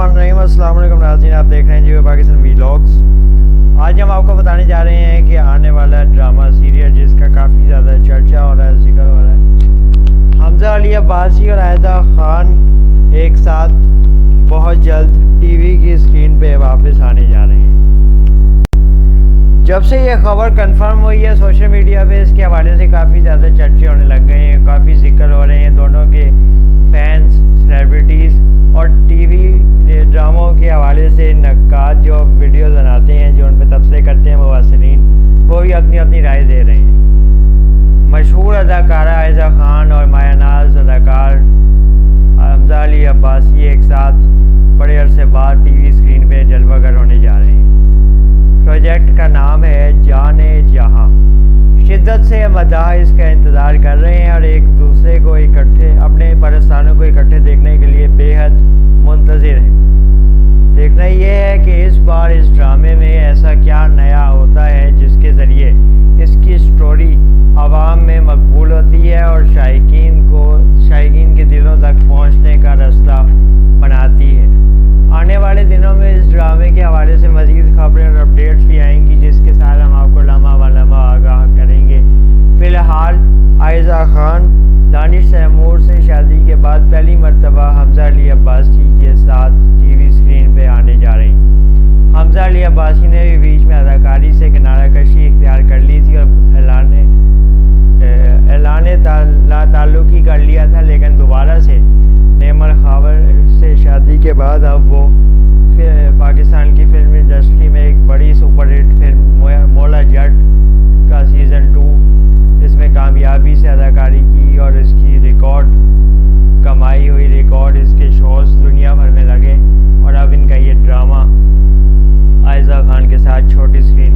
बिस्मिल्लाहिर्रहमानिर्रहीम। अस्सलाम वालेकुम नाज़रीन, आप देख रहे हैं जियो पाकिस्तान व्लॉग्स। आज हम आपको बताने जा रहे हैं कि आने वाला ड्रामा सीरियल जिसका काफ़ी ज़्यादा चर्चा हो रहा है, जिक्र हो रहा है, हमज़ा अली अब्बासी और आयशा खान एक साथ बहुत जल्द टीवी की स्क्रीन पे वापस आने जा रहे हैं। जब से ये खबर कंफर्म हुई है सोशल मीडिया पे इसके हवाले से काफ़ी ज़्यादा चर्चे होने लग गए हैं, काफ़ी जिक्र हो रहे हैं। दोनों के फैंस, सेलिब्रिटीज़ और टीवी ड्रामों के हवाले से नक्काद जो वीडियोस बनाते हैं, जो उन पर तबसरे करते हैं मुबसरीन, वो भी अपनी अपनी राय दे रहे हैं। मशहूर अदाकारा आयशा खान और मायानाज अदाकार हमज़ा अली अब्बासी एक साथ बड़े अरसे बाद टीवी स्क्रीन पे जलवागर होने जा रहे हैं। प्रोजेक्ट का नाम है जाने जहां। शिद्दत से मदाह इसका इंतज़ार कर रहे हैं और एक दूसरे को इकट्ठे, अपने परस्तानों को इकट्ठे देखने के लिए बेहद मुंतज़िर हैं। देखना ये है कि इस बार इस ड्रामे में ऐसा क्या नया होता है जिसके ज़रिए इसकी स्टोरी आवाम में मकबूल होती है और शायकीन के दिलों तक पहुंचने का रास्ता बनाती है। आने वाले दिनों में इस ड्रामे के हवाले से मज़ीद खबरें और अपडेट्स भी आएंगी, जिसके साथ हम आपको लम्हा व लम्हा आगाह करेंगे। फ़िलहाल आयशा खान दानिश तैमूर से शादी के बाद पहली मरतबा हमज़ा अली अब्बासी के साथ टीवी स्क्रीन पे आने जा रही हैं। हमज़ा अली अब्बासी ने भी बीच में अदाकारी से किनारा कशी इख्तियार कर ली थी और ऐलान ताल्लुकी कर लिया था, लेकिन दोबारा से नेमर खावर से शादी के बाद अब वो पाकिस्तान की फिल्म इंडस्ट्री में एक बड़ी super hit film Maula Jatt का सीज़न 2 इसमें कामयाबी से अदाकारी की और इसकी रिकॉर्ड कमाई हुई रिकॉर्ड इसके शोज़ दुनिया भर में लगे और अब इनका ये ड्रामा आयशा खान के साथ छोटी स्क्रीन